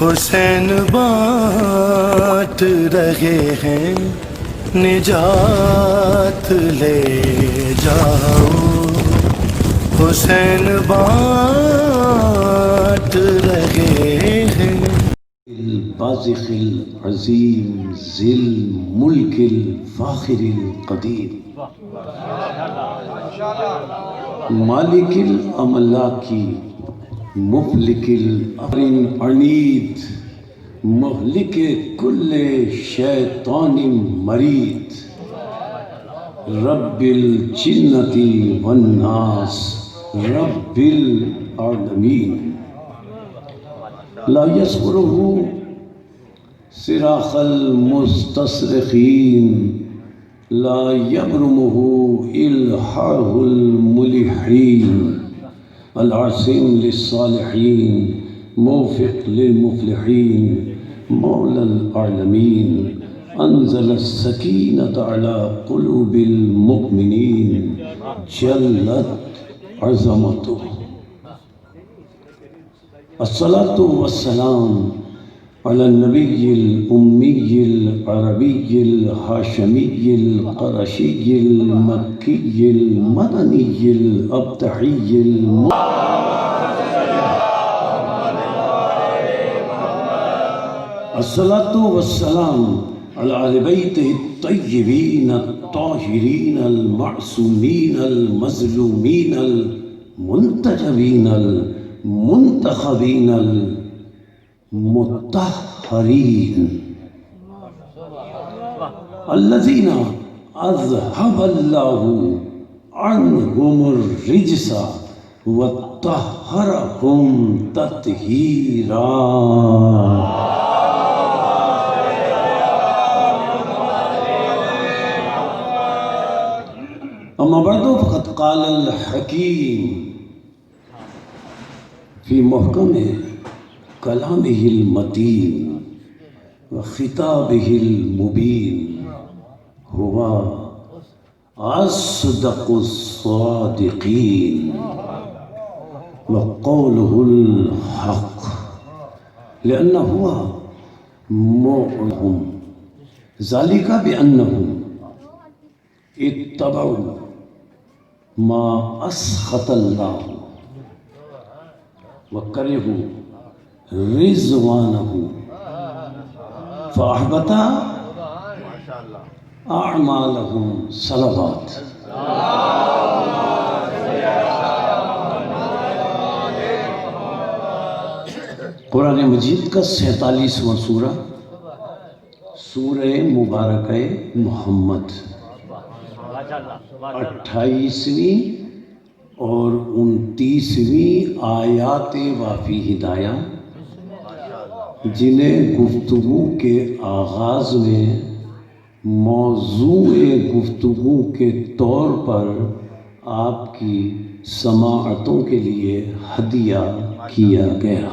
حسین بانٹ رہے ہیں نجات لے جاؤ، حسین بانٹ رہے ہیں۔ البازخ العظیم ذی الملک الفاخر القدیر، مالک الاملاک مفلک الامر عنید، مہلک کل شیطان مرید، رب الجنۃ والناس رب العالمین، لا یصبرہ صراخ المستصرخین، لا یبرمہ الحاح الملحین، العاصم للصالحین موفق للمفلحین، مولا العالمین، انزل السکینۃ علی قلوب المؤمنین، جلت عظمتہ۔ الصلاة والسلام علی النبی الأمی العربی الہاشمی القرشی المکی المدنی الابتحی الصلاة والسلام علی اہل بیتہ الطیبین الطاہرین المعصومین المظلومین المنتجبین المنتخبین المطہرین، الذین اذہب اللہ عنہم الرجس وطہرہم تطہیرا۔ اما بعد فقد قال الحکیم فی محکم کلامہ المتین وخطابہ المبین، ہوا اصدق الصادقین وقولہ الحق، لأنہ ہوا موعدہم، ذالک بأنہم اتبعوا ما اسخط اللہ وکرہوا رضوانہ فاحبط اعمالہم، صلوات۔ قرآن مجید کا 47واں سورہ، سورہ مبارکہ محمد، 28ویں اور 29ویں آیات وافی ہدایہ، جنہیں گفتگو کے آغاز میں موضوع گفتگو کے طور پر آپ کی سماعتوں کے لیے ہدیہ کیا گیا۔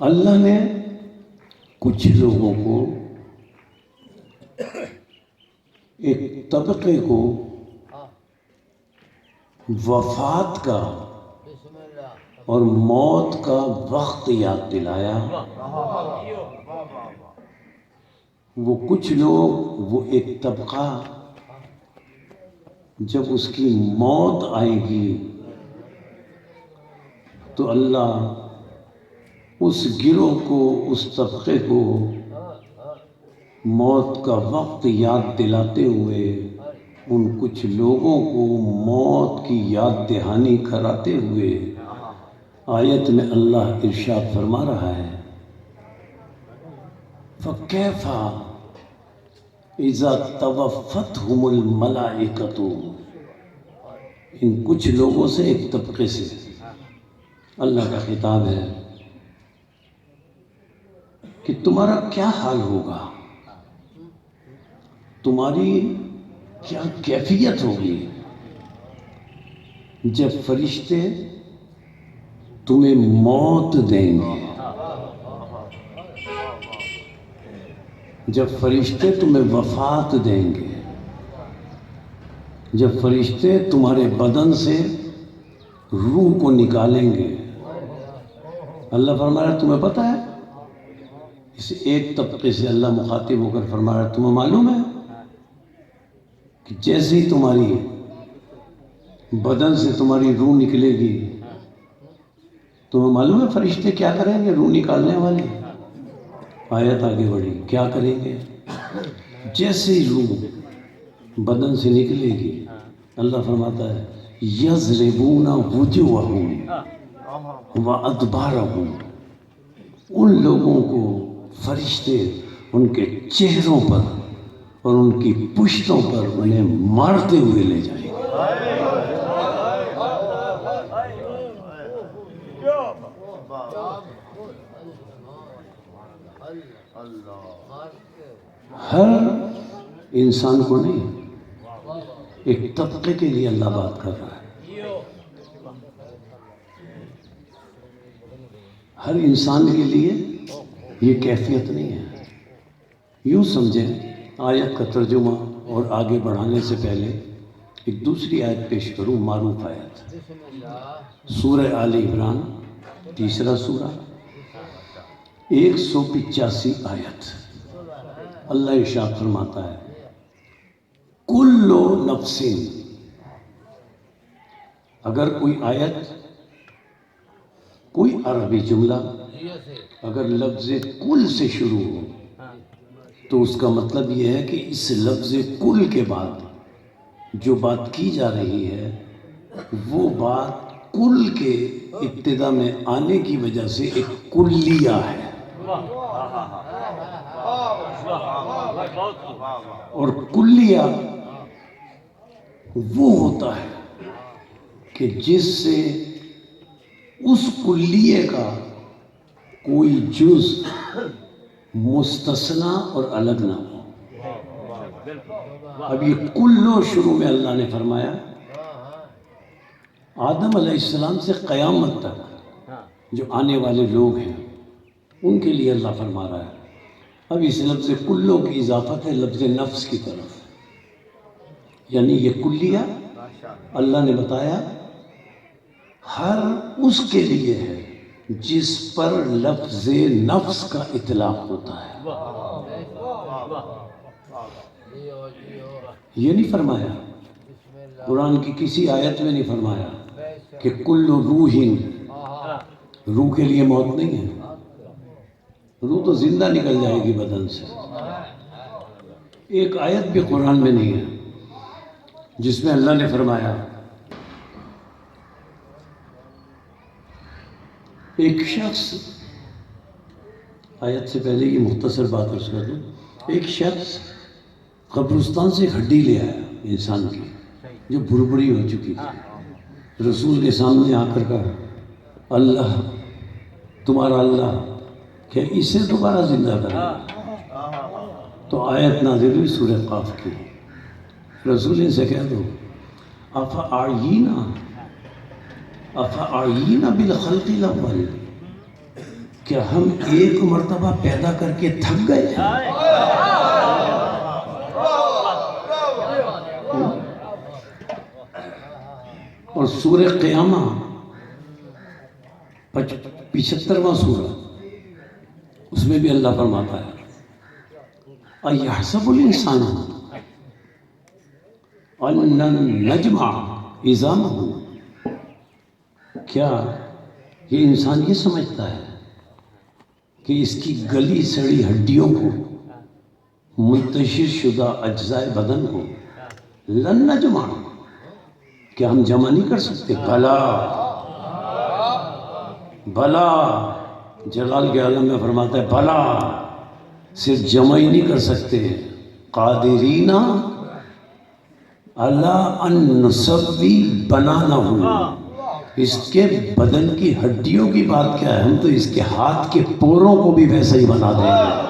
اللہ نے کچھ لوگوں کو، ایک طبقے کو وفات کا اور موت کا وقت یاد دلایا۔ وہ کچھ لوگ، وہ ایک طبقہ جب اس کی موت آئے گی تو اللہ اس گروہ کو، اس طبقے کو موت کا وقت یاد دلاتے ہوئے ان کچھ لوگوں کو موت کی یاد دہانی کراتے ہوئے آیت میں اللہ ارشاد فرما رہا ہے، فَكَيْفَ إِذَا تَوَفَّتْهُمُ الْمَلَائِكَةُ، ان کچھ لوگوں سے، ایک طبقے سے اللہ کا خطاب ہے کہ تمہارا کیا حال ہوگا، تمہاری کیا کیفیت ہوگی جب فرشتے تمہیں موت دیں گے، جب فرشتے تمہیں وفات دیں گے، جب فرشتے تمہارے بدن سے روح کو نکالیں گے، اللہ فرما رہا ہے تمہیں پتہ ہے؟ اس ایک طبقے سے اللہ مخاطب ہو کر فرما رہا ہے تمہیں معلوم ہے کہ جیسے ہی تمہاری بدن سے تمہاری روح نکلے گی، تمہیں معلوم ہے فرشتے کیا کریں گے؟ روح نکالنے والے. آیت آگے بڑھی، کیا کریں گے؟ جیسے ہی روح بدن سے نکلے گی، اللہ فرماتا ہے یضربون وجوہہم وادبارہم، ان لوگوں کو فرشتے ان کے چہروں پر اور ان کی پشتوں پر انہیں مارتے ہوئے لے جائیں گے. ہر انسان کو نہیں، ایک طبقے کے لیے اللہ بات کر رہا ہے. ہر انسان کے لیے یہ کیفیت نہیں ہے. یوں سمجھیں، آیت کا ترجمہ اور آگے بڑھانے سے پہلے ایک دوسری آیت پیش کروں، معروف آیت، سورہ آل عمران، تیسرا سورہ، 185 آیت. اللہ ارشاد فرماتا ہے کل نفس، اگر کوئی آیت، کوئی عربی جملہ اگر لفظ کل سے شروع ہو تو اس کا مطلب یہ ہے کہ اس لفظ کل کے بعد جو بات کی جا رہی ہے وہ بات کل کے ابتدا میں آنے کی وجہ سے ایک کلیہ ہے. اور کلیہ وہ ہوتا ہے کہ جس سے اس کلیے کا کوئی جز مستثنی اور الگ نہ ہو. اب یہ کلو شروع میں اللہ نے فرمایا، آدم علیہ السلام سے قیامت تک جو آنے والے لوگ ہیں ان کے لیے اللہ فرما رہا ہے. اب اس لفظ کلو کی اضافت ہے لفظ نفس کی طرف، یعنی یہ کلیہ اللہ نے بتایا ہر اس کے لیے ہے جس پر لفظ نفس کا اطلاق ہوتا ہے. یہ نہیں فرمایا، قرآن کی کسی آیت میں نہیں فرمایا کہ کل روح، روح کے لیے موت نہیں ہے. روح تو زندہ نکل جائے گی بدن سے. ایک آیت بھی قرآن میں نہیں ہے جس میں اللہ نے فرمایا ایک شخص، آیت سے پہلے یہ مختصر بات عرض کر دوں، ایک شخص قبرستان سے ہڈی لے آیا انسان کی جو بھربھری ہو چکی تھی. رسول کے سامنے آ کر کہا اللہ، تمہارا اللہ کہ اسے دوبارہ زندہ کرے. تو آیت نازل ہوئی سورہ قاف کی، رسول سے کہہ دو افاعینا بالخلق الاول، کیا ہم ایک مرتبہ پیدا کر کے تھک گئے ہیں؟ اور سورہ قیامہ 75واں سورہ، اس میں بھی اللہ فرماتا ہے اَيَحْسَبُ الْإِنسَانُ أَن نَّجْمَعَ عِظَامَهُ، کیا یہ انسان یہ سمجھتا ہے کہ اس کی گلی سڑی ہڈیوں کو، منتشر شدہ اجزاء بدن کو لن نجمع، کیا ہم جمع نہیں کر سکتے؟ بھلا جلال کے عالم میں فرماتا ہے بھلا، صرف جمع ہی نہیں کر سکتے، قادرین علی ان نسوی بنانہ، اس کے بدن کی ہڈیوں کی بات کیا ہے، ہم تو اس کے ہاتھ کے پوروں کو بھی ویسا ہی بنا دیں گے.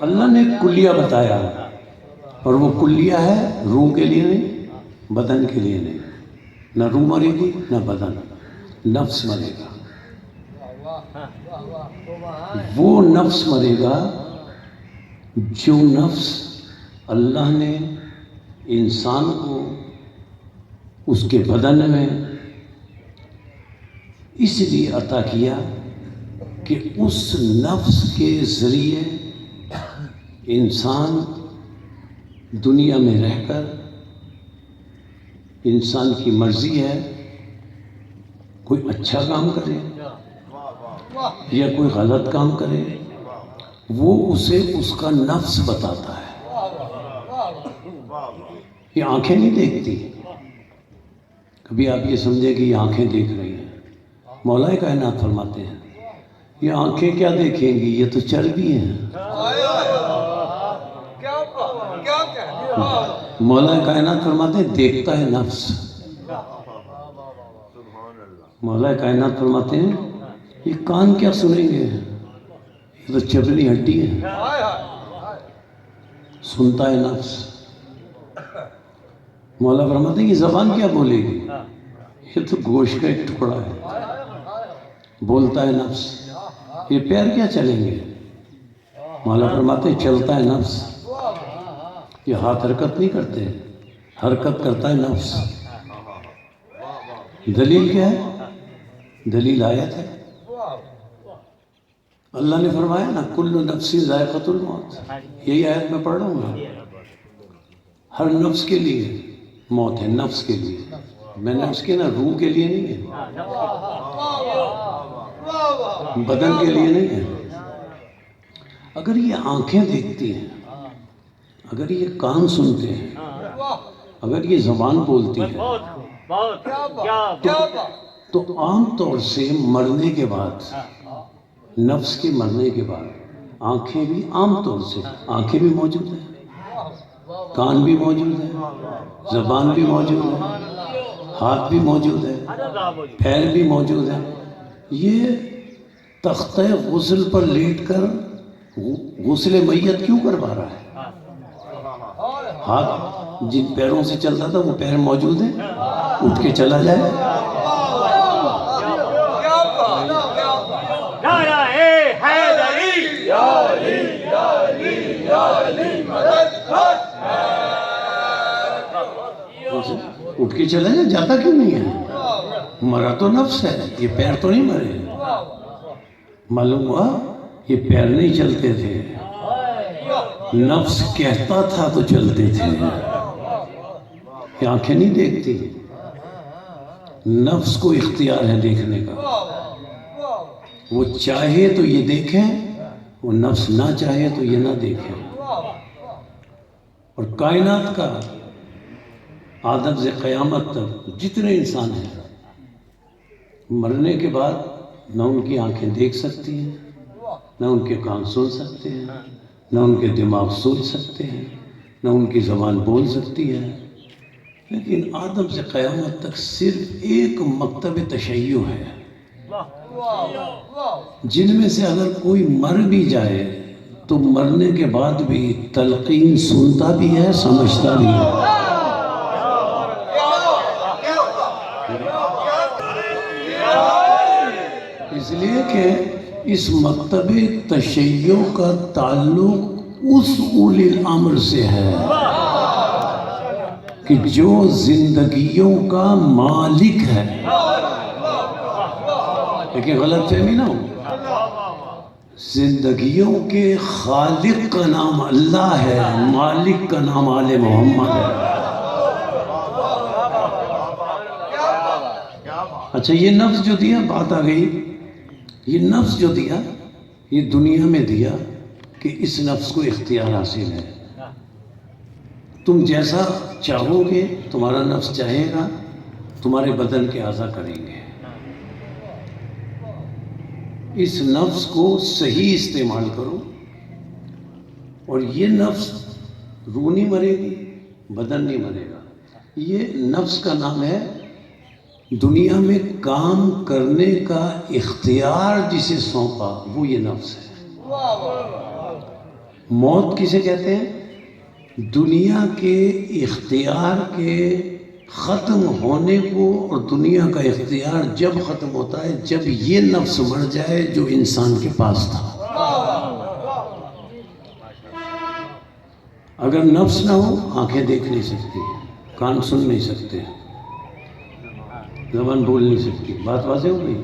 اللہ نے کلیہ بتایا، اور وہ کلیہ ہے روح کے لیے نہیں، بدن کے لیے نہیں. نہ روح مرے گی نہ بدن، نفس مرے گا. وہ نفس مرے گا جو نفس اللہ نے انسان کو اس کے بدن میں اس لیے عطا کیا کہ اس نفس کے ذریعے انسان دنیا میں رہ کر انسان کی مرضی ہے کوئی اچھا کام کرے یا کوئی غلط کام کرے، وہ اسے اس کا نفس بتاتا ہے۔ یہ آنکھیں نہیں دیکھتی، کبھی آپ یہ سمجھے کہ یہ آنکھیں دیکھ رہی ہیں۔ مولا کائنات فرماتے ہیں یہ آنکھیں کیا دیکھیں گی، یہ تو چربی ہیں۔ مولا کائنات فرماتے ہیں دیکھتا ہے نفس۔ مولا کائنات فرماتے ہیں یہ کان کیا سنیں گے، یہ تو چبلی ہڈی ہے، سنتا ہے نفس۔ مولا فرماتے ہیں یہ زبان کیا بولے گی، یہ تو گوشت کا ایک ٹکڑا ہے، بولتا ہے نفس۔ یہ پیر کیا چلیں گے، مولا فرماتے ہیں چلتا ہے نفس۔ یہ ہاتھ حرکت نہیں کرتے، حرکت کرتا ہے نفس۔ دلیل کیا ہے؟ دلیل آیت ہے، اللہ نے فرمایا نا کل نفس ذائقۃ الموت، یہی آیت میں پڑھ رہا ہوں نا، ہر نفس کے لیے موت ہے، نفس کے لیے۔ میں نفس کے نا روح کے لیے نہیں ہے، بدن کے لیے نہیں ہے۔ اگر یہ آنکھیں دیکھتی ہیں، اگر یہ کان سنتے ہیں، اگر یہ زبان بولتی ہے، تو عام طور سے مرنے کے بعد، نفس کے مرنے کے بعد آنکھیں بھی عام طور سے آنکھیں بھی موجود ہیں، کان بھی موجود ہے، زبان بھی موجود ہے، ہاتھ بھی موجود ہے، پیر بھی موجود ہے۔ یہ تختہ غسل پر لیٹ کر غسل میت کیوں کروا رہا ہے؟ ہاتھ جن پیروں سے چلتا تھا وہ پیر موجود ہیں، اٹھ کے چلا جائے۔ اٹھ کے چلا جائے، جاتا کیوں نہیں ہے؟ مرا تو نفس ہے، یہ پیر تو نہیں مرے۔ معلوم ہوا یہ پیر نہیں چلتے تھے، نفس کہتا تھا تو چلتے تھے۔ یہ آنکھیں نہیں دیکھتی، نفس کو اختیار ہے دیکھنے کا، وہ چاہے تو یہ دیکھیں، وہ نفس نہ چاہے تو یہ نہ دیکھیں۔ اور کائنات کا آدم سے قیامت تک جتنے انسان ہیں، مرنے کے بعد نہ ان کی آنکھیں دیکھ سکتی ہیں، نہ ان کے کان سن سکتے ہیں، نہ ان کے دماغ سوچ سکتے ہیں، نہ ان کی زبان بول سکتی ہے۔ لیکن آدم سے قیامت تک صرف ایک مکتب تشیع ہے، جن میں سے اگر کوئی مر بھی جائے تو مرنے کے بعد بھی تلقین سنتا بھی ہے، سمجھتا بھی ہے۔ اس لیے کہ اس مکتب تشیع کا تعلق اس اولی الامر سے ہے کہ جو زندگیوں کا مالک ہے۔ لیکن غلط فہمی نہ ہو، زندگیوں کے خالق کا نام اللہ ہے، مالک کا نام آل محمد ہے۔ اچھا یہ نفس جو دیا، بات آ گئی، یہ نفس جو دیا، یہ دنیا میں دیا کہ اس نفس کو اختیار حاصل ہے۔ تم جیسا چاہو گے تمہارا نفس چاہے گا، تمہارے بدن کے اعضاء کریں گے۔ اس نفس کو صحیح استعمال کرو، اور یہ نفس روح نہیں مرے گی، بدن نہیں مرے گا۔ یہ نفس کا نام ہے دنیا میں کام کرنے کا اختیار جسے سونپا، وہ یہ نفس ہے۔ موت کسے کہتے ہیں؟ دنیا کے اختیار کے ختم ہونے کو، اور دنیا کا اختیار جب ختم ہوتا ہے جب یہ نفس مر جائے جو انسان کے پاس تھا۔ اگر نفس نہ ہو آنکھیں دیکھ نہیں سکتی، کان سن نہیں سکتے، زبان بول نہیں سکتی. بات واضح ہو گئی؟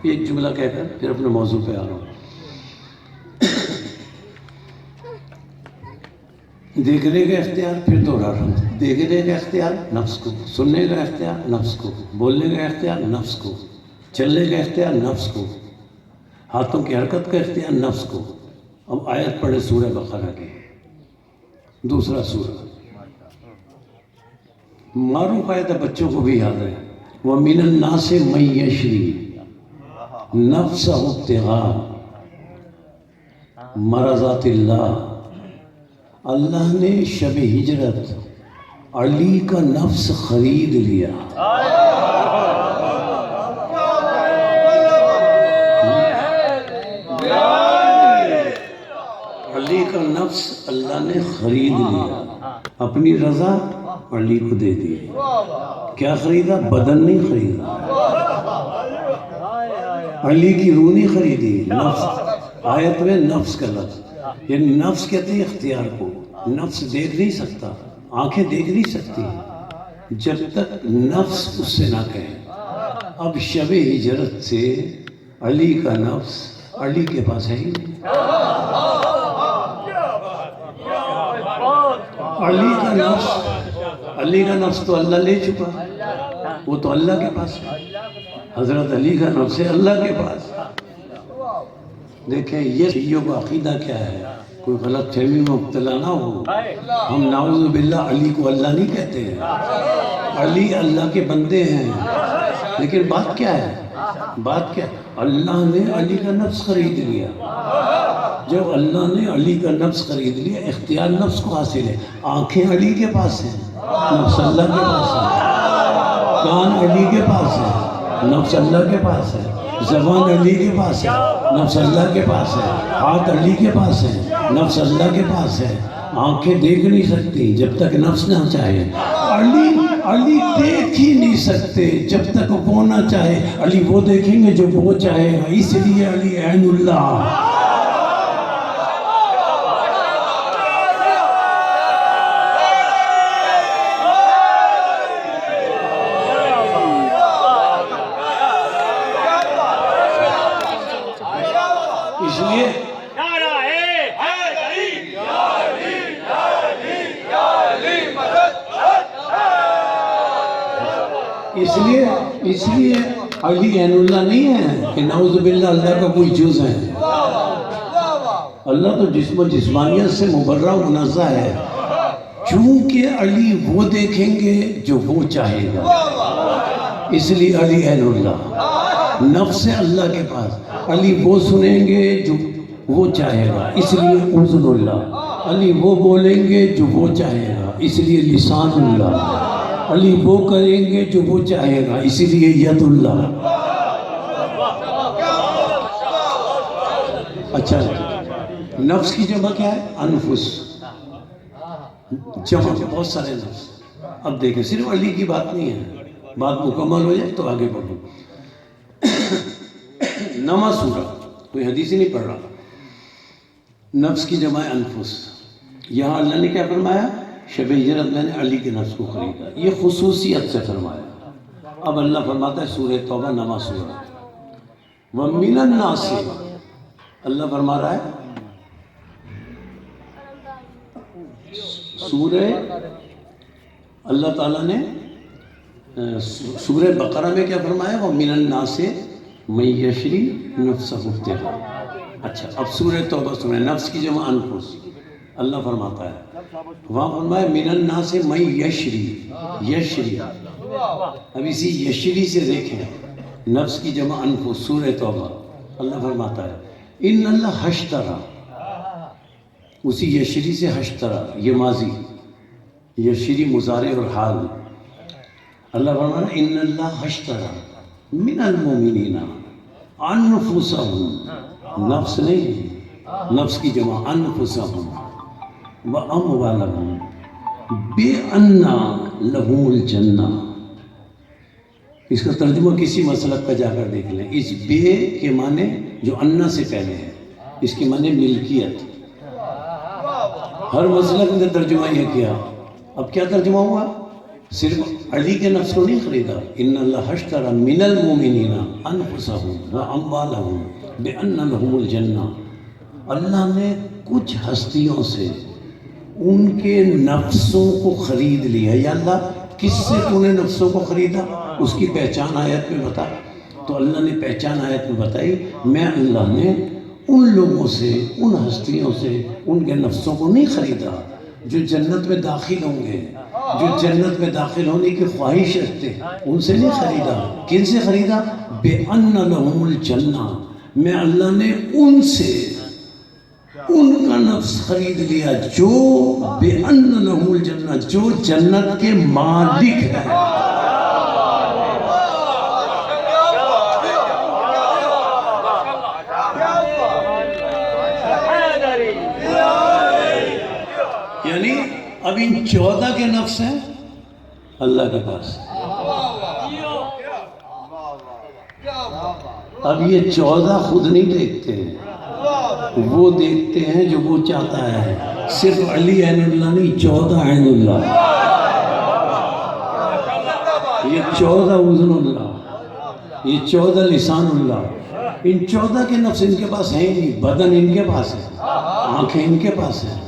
ایک جملہ کہہ کر پھر اپنے موضوع پہ آ رہا ہوں. دیکھنے کا اختیار، پھر دوہرا رہا ہوں، دیکھنے کا اختیار نفس کو، سننے کا اختیار نفس کو، بولنے کا اختیار نفس کو، چلنے کا اختیار نفس کو، ہاتھوں کی حرکت کا اختیار نفس کو. اب آیت پڑھے سورہ بقرہ کی، دوسرا سورہ، معروف آیت ہے، بچوں کو بھی یاد ہے. وَمِنَ النَّاسِ مَن يَشْرِي نَفْسَهُ ابْتِغَاءَ مَرْضَاتِ اللَّهِ. اللہ نے شب ہجرت علی کا نفس خرید لیا. علی کا نفس اللہ نے خرید لیا، اپنی رضا علی کو دے دی. کیا خریدا؟ بدن نہیں خریدا، علی کی روح نہیں خریدی، نفس. آیت میں نفس کا لفظ، یعنی نفس کہتے ہیں اختیار کو. نفس دیکھ نہیں سکتا، آنکھیں دیکھ نہیں سکتی جب تک نفس اس سے نہ کہے. اب شب ہجرت سے علی کا نفس علی کے پاس ہے ہی نہیں. علی کا نفس تو اللہ لے چکا، وہ تو اللہ کے پاس ہے. حضرت علی کا نفس ہے اللہ کے پاس. دیکھیں یہ شیعوں کا عقیدہ کیا ہے، کوئی غلط فہمی میں مبتلا نہ ہو. ہم نعوذ باللہ علی کو اللہ نہیں کہتے ہیں، علی اللہ کے بندے ہیں. لیکن بات کیا ہے؟ بات کیا ہے؟ اللہ نے علی کا نفس خرید لیا. جب اللہ نے علی کا نفس خرید لیا، اختیار نفس کو حاصل ہے. آنکھیں علی کے پاس ہیں، نفس اللہ کے پاس ہے. کان علی کے پاس ہے، نفس اللہ کے پاس ہے. زبان علی کے پاس ہے، نفس اللہ کے پاس ہے. ہاتھ علی کے پاس ہے، نفس اللہ کے پاس ہے. آنکھیں دیکھ نہیں سکتی جب تک نفس نہ چاہے. علی دیکھ ہی نہیں سکتے جب تک وہ نہ چاہے. علی وہ دیکھیں گے جو وہ چاہے گا، اس لیے علی عین اللہ. اس لیے علی عین اللہ نہیں ہے کہ نعوذ باللہ اللہ کا کوئی جز ہے. اللہ تو جسم و جسمانیت سے مبرہ منزہ ہے. چونکہ علی وہ دیکھیں گے جو وہ چاہے گا، اس لیے علی عین اللہ. نفس اللہ کے پاس، علی وہ سنیں گے جو وہ چاہے گا، اس لیے اذن اللہ. علی وہ بولیں گے جو وہ چاہے گا، اس لیے لسان اللہ. علی وہ کریں گے جو وہ چاہے گا، اسی لیے ید اللہ. اچھا، نفس کی جمع کیا ہے؟ انفس. جمع بہت سارے نفس. اب دیکھیں صرف علی کی بات نہیں ہے، بات مکمل ہو جائے تو آگے بڑھو. نما سورہ، کوئی حدیث ہی نہیں پڑھ رہا. نفس کی جمع انفس. یہاں اللہ نے کیا فرمایا؟ شب ہجرت میں نے علی کے نفس کو خریدا. یہ خصوصیت سے فرمایا. اب اللہ فرماتا ہے سورہ توبہ نما سورہ، وَمِنَ النَّاسِ. اللہ فرما رہا ہے سورہ، اللہ تعالیٰ نے سورہ بقرہ میں کیا فرمایا؟ وَمِنَ النَّاسِ مَن يَشْرِي نَفْسَهُ ابْتِغَاءَ. اچھا، اب سورہ توبہ سورہ نفس کی جمع انفس. اللہ فرماتا ہے وہاں فرمایا من الناس من یشری. یشری، اب اسی یشری سے دیکھیں، نفس کی جمع انفس سورہ توبہ. اللہ فرماتا ہے ان اللہ اشتری، اسی یشری سے اشتری، یہ ماضی، یشری مضارع اور حال. اللہ فرماتا ہے ان اللہ اشتری من المؤمنین انفسهم. نفس نہیں، نفس کی جمع انفسهم وَأَمْوَالَهُمْ بِأَنَّ لَهُمُ الْجَنَّةِ. اس کا ترجمہ کسی مسلک پہ جا کر دیکھ لیں. اس بے کے معنی جو انا سے پہلے ہے، اس کے معنی ملکیت. ہر مسلک نے ترجمہ یہ کیا. اب کیا ترجمہ ہوا؟ صرف علی کے نفس کو نہیں خریدا. ان اللہ اشتری من المؤمنین انفسهم واموالهم بان لهم الجنہ. اللہ نے کچھ ہستیوں سے ان کے نفسوں کو خرید لیا. یا اللہ کس سے تو نے نفسوں کو خریدا؟ اس کی پہچان آیت میں بتا. تو اللہ نے پہچان آیت میں بتائی. میں اللہ نے ان لوگوں سے، ان ہستیوں سے ان کے نفسوں کو نہیں خریدا جو جنت میں داخل ہوں گے، جو جنت میں داخل ہونے کی خواہش رکھتے، ان سے نہیں خریدا. کن سے خریدا؟ بِأَنَّ لَهُمُ الْجَنَّةَ. میں اللہ نے ان سے ان کا نفس خرید لیا جو بِأَنَّ لَهُمُ الْجَنَّةَ، جو جنت کے مالک ہیں. یعنی اب ان 14 کے نفس ہیں اللہ کے پاس. اب یہ 14 خود نہیں دیکھتے ہیں، وہ دیکھتے ہیں جو وہ چاہتا ہے. صرف علی عین اللہ نہیں، 14 عین اللہ. یہ 14 اذن اللہ، یہ 14 لسان اللہ. ان 14 کے نفس ان کے پاس ہیں نہیں. بدن ان کے پاس ہے، آنکھیں ان کے پاس ہیں،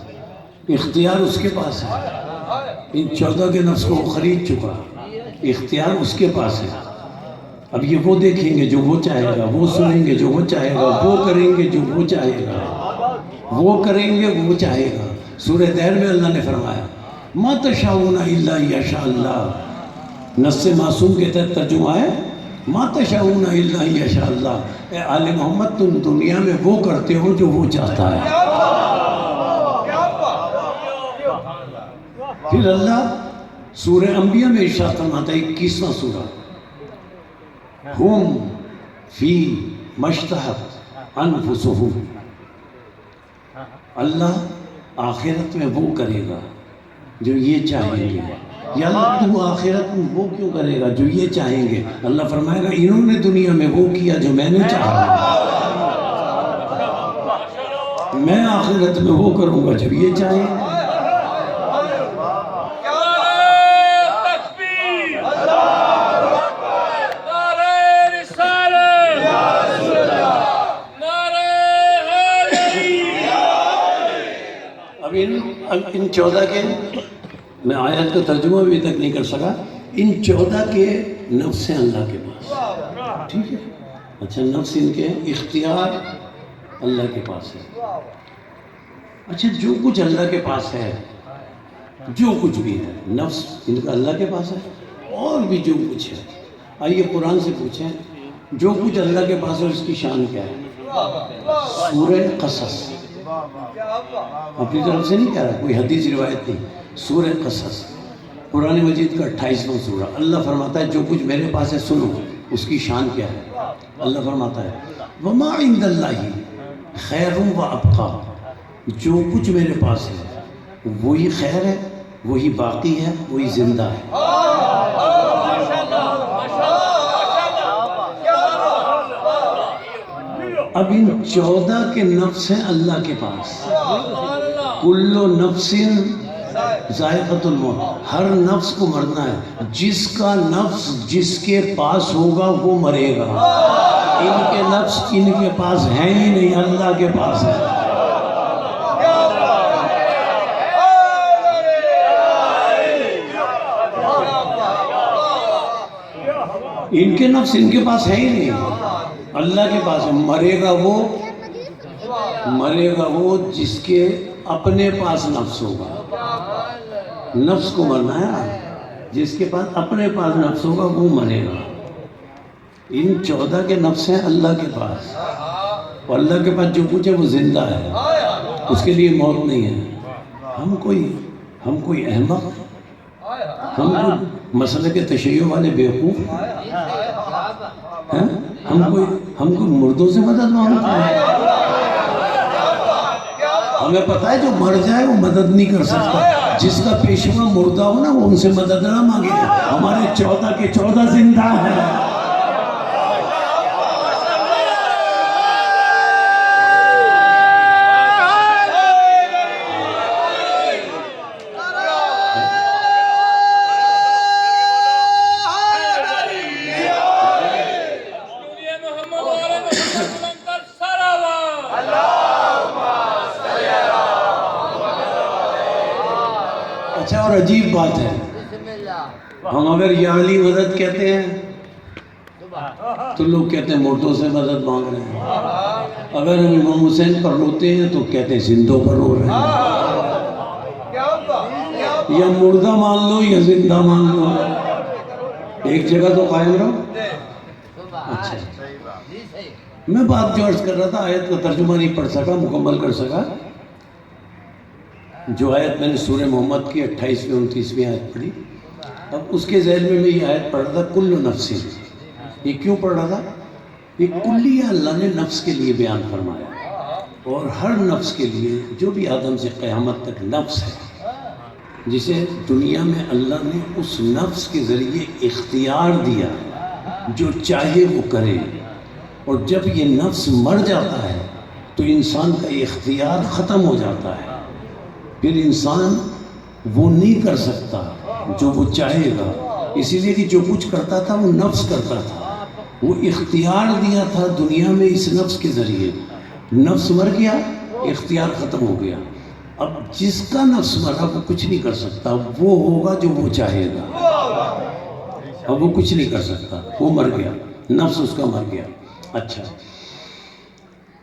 اختیار اس کے پاس ہے. ان 14 کے نفس کو وہ خرید چکا، اختیار اس کے پاس ہے. اب یہ وہ دیکھیں گے جو وہ چاہے گا، وہ سنیں گے جو وہ چاہے گا، وہ کریں گے جو وہ چاہے گا، وہ کریں گے وہ چاہے گا. سورہ دہر میں اللہ نے فرمایا ما تشاؤون الا یشاء اللہ. نص معصوم کے تحت ترجمہ ہے ما تشاؤون الا یشاء اللہ. اے آل محمد تم دنیا میں وہ کرتے ہو جو وہ چاہتا ہے. پھر اللہ سورہ انبیاء میں ارشاد فرماتا ہے 21واں سورہ ہم فی مشتہت انفسہم. اللہ آخرت میں وہ کرے گا جو یہ چاہیں گے. یا اللہ تو آخرت میں وہ کیوں کرے گا جو یہ چاہیں گے؟ اللہ فرمائے گا انہوں نے دنیا میں وہ کیا جو میں نے چاہا، میں آخرت میں وہ کروں گا جب یہ چاہیں گے. اب ان 14 کے میں آیت کا ترجمہ بھی تک نہیں کر سکا. ان 14 کے نفس ہیں اللہ کے پاس. ٹھیک ہے، اچھا نفس ان کے اختیار اللہ کے پاس ہے. اچھا جو کچھ اللہ کے پاس ہے، جو کچھ بھی ہے نفس ان کا اللہ کے پاس ہے. اور بھی جو کچھ ہے، آئیے قرآن سے پوچھیں جو کچھ اللہ کے پاس ہے اس کی شان کیا ہے؟ سورہ قصص، اپنی طرف سے نہیں کہہ رہا، کوئی حدیث روایت نہیں. سورہ قصص قرآن مجید کا 28واں سورہ. اللہ فرماتا ہے جو کچھ میرے پاس ہے سنو، اس کی شان کیا ہے. اللہ فرماتا ہے وَمَا عِنْدَ اللَّهِ خَيْرٌ وَأَبْقَىٰ. جو کچھ میرے پاس ہے وہی خیر ہے، وہی باقی ہے، وہی زندہ ہے. اب ان 14 کے نفس ہیں اللہ کے پاس. کل نفس ذائقۃ الموت. ہر نفس کو مرنا ہے. جس کا نفس جس کے پاس ہوگا وہ مرے گا. ان کے نفس ان کے پاس ہیں ہی نہیں، اللہ کے پاس ہے. ان کے نفس ان کے پاس ہے ہی نہیں، اللہ کے پاس ہے. مرے گا وہ جس کے اپنے پاس نفس ہوگا. نفس کو مرنا ہے، جس کے پاس اپنے پاس نفس ہوگا وہ مرے گا. ان 14 کے نفس ہیں اللہ کے پاس، اور اللہ کے پاس جو کچھ ہے وہ زندہ ہے، اس کے لیے موت نہیں ہے. ہم کوئی احمق، ہم کوئی مسلک تشیع والے بیوقوف ہیں؟ ہم کوئی مردوں سے مدد مانگتے ہیں؟ ہمیں پتہ ہے جو مر جائے وہ مدد نہیں کر سکتا. جس کا پیشوا مردہ ہو نا وہ ان سے مدد نہ مانگے. ہمارے 14 کے 14 زندہ ہیں. اچھا اور عجیب بات ہے، ہم اگر یا علی مدد کہتے ہیں تو لوگ کہتے ہیں مردوں سے مدد مانگ رہے ہیں، اگر ہم امام حسین پر روتے ہیں تو کہتے ہیں زندوں پر رو رہے ہیں، یا مردہ مان لو یا زندہ مان لو، ایک جگہ تو قائم رہو۔ اچھا میں بات جو عرض کر رہا تھا، آیت کا ترجمہ نہیں پڑھ سکا، مکمل کر سکا۔ جو آیت میں نے سورہ محمد کی 28ویں 29ویں آیت پڑھی، اب اس کے ذہن میں یہ آیت پڑھ رہا تھا کل نفس، یہ کیوں پڑھ رہا تھا؟ یہ کلیہ اللہ نے نفس کے لیے بیان فرمایا، اور ہر نفس کے لیے جو بھی آدم سے قیامت تک نفس ہے، جسے دنیا میں اللہ نے اس نفس کے ذریعے اختیار دیا جو چاہے وہ کرے، اور جب یہ نفس مر جاتا ہے تو انسان کا اختیار ختم ہو جاتا ہے، پھر انسان وہ نہیں کر سکتا جو وہ چاہے گا، اسی لیے کہ جو کچھ کرتا تھا وہ نفس کرتا تھا، وہ اختیار دیا تھا دنیا میں اس نفس کے ذریعے، نفس مر گیا، اختیار ختم ہو گیا، اب جس کا نفس مرا وہ کچھ نہیں کر سکتا، وہ ہوگا جو وہ چاہے گا، اب وہ کچھ نہیں کر سکتا، وہ مر گیا، نفس اس کا مر گیا۔ اچھا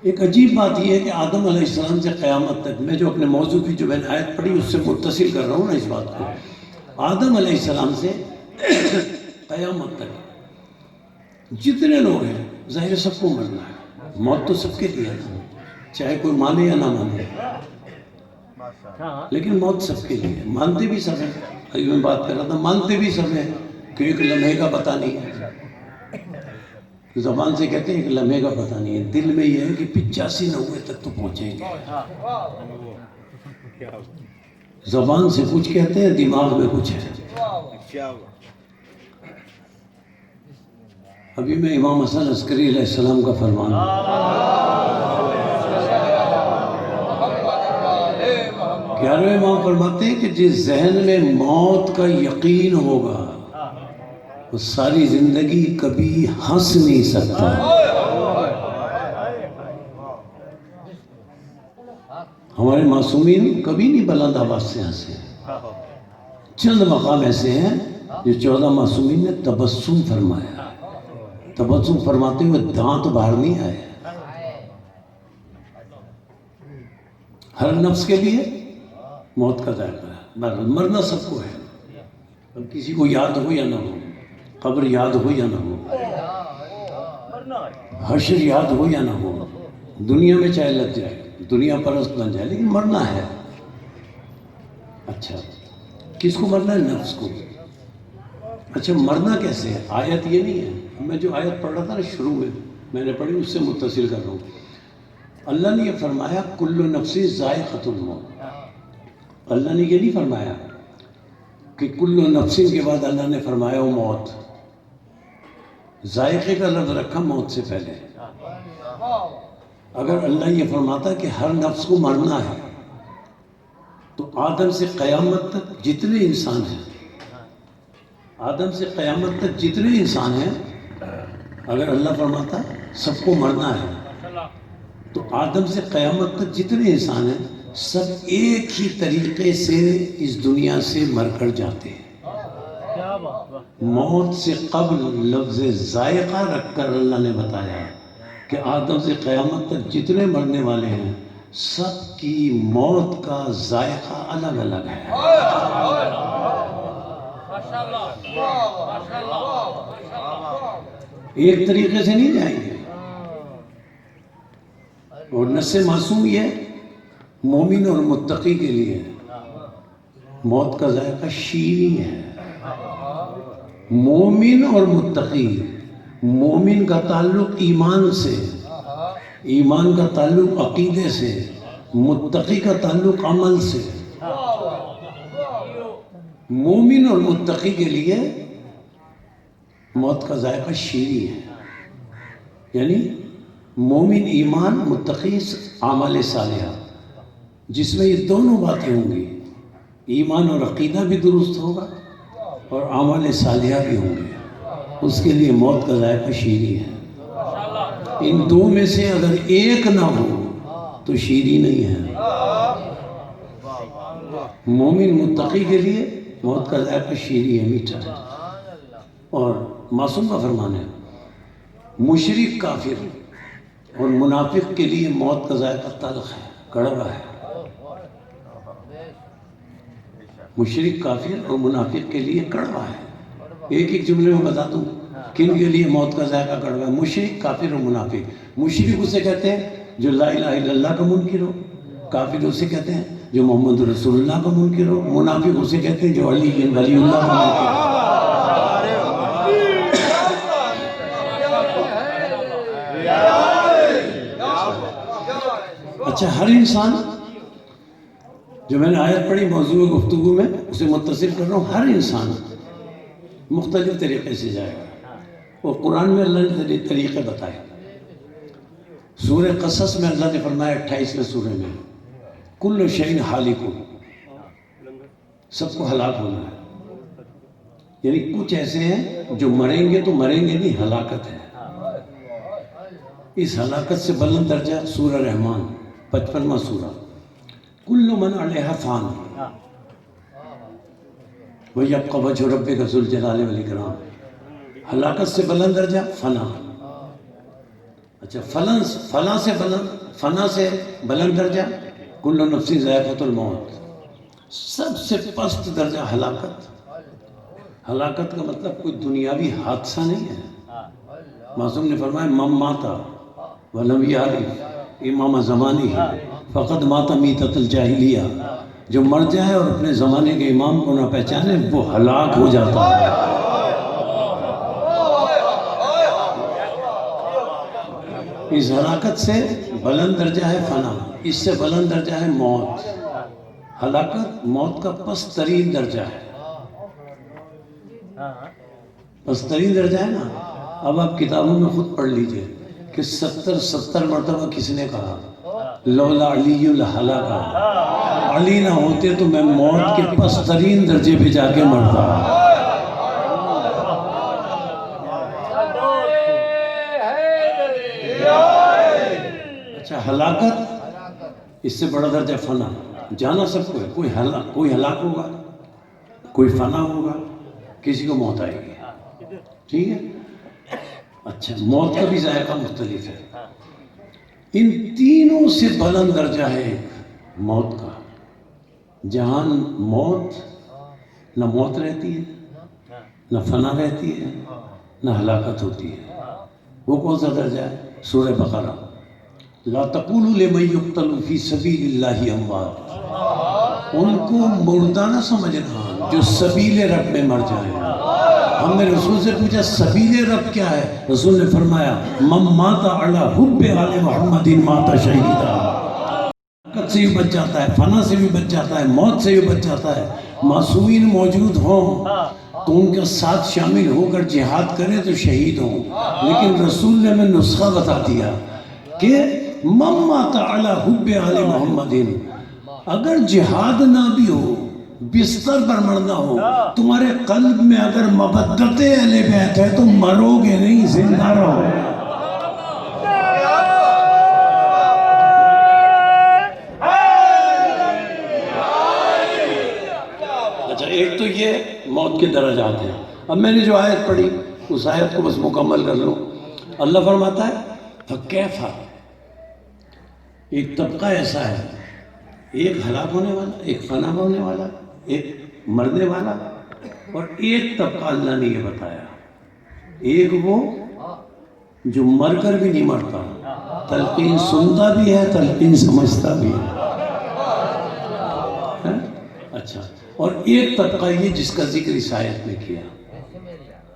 ایک عجیب بات یہ ہے کہ آدم علیہ السلام سے قیامت تک، میں جو اپنے موضوع کی جو میں نے آیت پڑھی اس سے متصل کر رہا ہوں نا اس بات کو، آدم علیہ السلام سے قیامت تک جتنے لوگ ہیں ظاہر سب کو مرنا ہے، موت تو سب کے لیے ہے، چاہے کوئی مانے یا نہ مانے، لیکن موت سب کے لیے ہے، مانتے بھی سب ہیں، ابھی میں بات کر رہا تھا مانتے بھی سب ہیں کہ ایک لمحے کا پتہ نہیں ہے، زبان سے کہتے ہیں ایک لمحے کا پتہ نہیں ہے، دل میں یہ ہے کہ 85-90 تک تو پہنچیں گے، زبان سے کچھ کہتے ہیں، دماغ میں کچھ ہے۔ ابھی میں امام حسن عسکری علیہ السلام کا فرمان، 11ویں امام فرماتے ہیں کہ جس ذہن میں موت کا یقین ہوگا وہ ساری زندگی کبھی ہنس نہیں سکتا۔ ہمارے معصومین کبھی نہیں بلند آواز سے ہنسے، چند مقام ایسے ہیں جو 14 معصومین نے تبسم فرمایا، تبسم فرماتے ہوئے دانت باہر نہیں آئے۔ ہر نفس کے لیے موت کا ذائقہ ہے، مرنا سب کو ہے، اب کسی کو یاد ہو یا نہ ہو، قبر یاد ہو یا نہ ہو، حشر یاد ہو یا نہ ہو، دنیا میں چاہے لگ جائے، دنیا پرست بن جائے، لیکن مرنا ہے۔ اچھا کس کو مرنا ہے؟ نفس کو۔ اچھا مرنا کیسے ہے؟ آیت یہ نہیں ہے، میں جو آیت پڑھ رہا تھا نا شروع میں نے پڑھی اس سے متصل کر رہا ہوں۔ اللہ نے یہ فرمایا کل نفس ذائقۃ الموت، اللہ نے یہ نہیں فرمایا کہ کل نفس کے بعد اللہ نے فرمایا وہ موت، ذائقے کا لفظ رکھا موت سے پہلے۔ اگر اللہ یہ فرماتا کہ ہر نفس کو مرنا ہے تو آدم سے قیامت تک جتنے انسان ہیں، آدم سے قیامت تک جتنے انسان ہیں، اگر اللہ فرماتا سب کو مرنا ہے تو آدم سے قیامت تک جتنے انسان ہیں سب ایک ہی طریقے سے اس دنیا سے مر کر جاتے ہیں۔ موت سے قبل لفظ ذائقہ رکھ کر اللہ نے بتایا کہ آدم سے قیامت تک جتنے مرنے والے ہیں سب کی موت کا ذائقہ الگ الگ ہے۔ ایک طریقے سے نہیں جائیں گے، اور نص معصوم یہ مومن اور متقی کے لیے موت کا ذائقہ شیریں ہے۔ مومن اور متقی، مومن کا تعلق ایمان سے، ایمان کا تعلق عقیدے سے، متقی کا تعلق عمل سے۔ مومن اور متقی کے لیے موت کا ذائقہ شیریں ہے، یعنی مومن ایمان، متقی اعمال صالحہ، جس میں یہ دونوں باتیں ہوں گی، ایمان اور عقیدہ بھی درست ہوگا اور اعمال صالحہ بھی ہوں گے، اس کے لیے موت کا ذائقہ شیریں ہے۔ ان دو میں سے اگر ایک نہ ہو تو شیریں نہیں ہے۔ مومن متقی کے لیے موت کا ذائقہ شیریں ہے، میٹھا ہے، اور معصوم کا فرمان ہے مشرک کافر اور منافق کے لیے موت کا ذائقہ تلخ ہے، کڑوا ہے۔ مشرک کافر اور منافق کے لیے کڑوا ہے۔ ایک ایک جملے میں بتا دوں کن کے لیے موت کا ذائقہ کڑوا ہے۔ مشرک کافر اور منافق۔ مشرک اسے کہتے ہیں جو لا الہ الا اللہ کا منکر ہو، کافر اسے کہتے ہیں جو محمد رسول اللہ کا منکر ہو، منافق اسے کہتے ہیں جو ولی اللہ کا منکر ہو۔ اچھا، ہر انسان، جو میں نے آیت پڑھی موضوع گفتگو میں اسے متصل کر رہا ہوں، ہر انسان مختلف طریقے سے جائے گا، اور قرآن میں اللہ نے طریقے بتائے۔ سورہ قصص میں اللہ نے فرمایا 28ویں سورہ میں کل شیء ہالک، سب کو ہلاک ہونا ہے، یعنی کچھ ایسے ہیں جو مریں گے تو مریں گے نہیں، ہلاکت ہے۔ اس ہلاکت سے بلند درجہ سورہ رحمان 55واں سورہ، کل من علیہا فان وَيَبْقَى وَجْهُ رَبِّكَ ذُو الْجَلَالِ وَالْإِكْرَامِ۔ ہلاکت سے بلند درجہ فنا۔ اچھا، فنا سے بلند درجہ کل نفس ذائقۃ الموت۔ سب سے پست درجہ ہلاکت۔ ہلاکت کا مطلب کوئی دنیاوی حادثہ نہیں ہے۔ معصوم نے فرمایا من مات ولم یعرف امام زمانی فقد مات میتۃ الجاہلیہ، جو مر جائے اور اپنے زمانے کے امام کو نہ پہچانے وہ ہلاک ہو جاتا ہے۔ اس ہلاکت سے بلند درجہ ہے فنا، اس سے بلند درجہ ہے موت۔ ہلاکت موت کا پست ترین درجہ ہے، پست ترین درجہ ہے نا۔ اب آپ کتابوں میں خود پڑھ لیجئے کہ 70 مرتبہ کس نے کہا لولا علی الحلاکہ، علی نہ ہوتے تو میں موت کے پست ترین درجے پہ جا کے مرتا۔ اچھا، ہلاکت، اس سے بڑا درجہ فنا۔ جانا سب کو ہے، کوئی ہلاک ہوگا، کوئی فنا ہوگا، کسی کو موت آئے گی، ٹھیک ہے۔ اچھا، موت کا بھی ذائقہ مختلف ہے۔ ان تینوں سے بلند درجہ ہے موت کا، جہاں نہ موت رہتی ہے، نہ فنا رہتی ہے، نہ ہلاکت ہوتی ہے۔ وہ کون سا درجہ ہے؟ سورہ بقرہ، لا تقولوا لمن يقتل في سبيل الله اموات، ان کو مردہ نہ سمجھنا جو سبیل رب میں مر جائیں۔ ہم نے رسول سے پوچھا سبیل رب کیا ہے؟ رسول نے فرمایا من مات علی حب آل محمد مات شہیدا۔ ہلاکت سے بھی بچ جاتا ہے، فنا سے بھی بچ جاتا ہے، موت سے بھی بچ جاتا ہے۔ معصومین موجود ہوں تو ان کے ساتھ شامل ہو کر جہاد کریں تو شہید ہوں، لیکن رسول نے ہمیں نسخہ بتا دیا کہ من مات علی حب آل محمد، اگر جہاد نہ بھی ہو، بستر پر مرنا ہو، تمہارے قلب میں اگر مبدت اہل بیت ہے تو مرو گے نہیں، زندہ رہو۔ اچھا، ایک تو یہ موت کے درجات ہیں۔ اب میں نے جو آیت پڑھی اس آیت کو بس مکمل کر لوں۔ اللہ فرماتا ہے فَكَيْفَ، ایک طبقہ ایسا ہے، ایک ہلاک ہونے والا، ایک فنا ہونے والا، ایک مرنے والا، اور ایک طبقہ اللہ نے یہ بتایا، ایک وہ جو مر کر بھی نہیں مرتا، تلقین سنتا بھی ہے، تلقین سمجھتا بھی ہے۔ اچھا، اور ایک طبقہ یہ جس کا ذکر اس آیت میں کیا،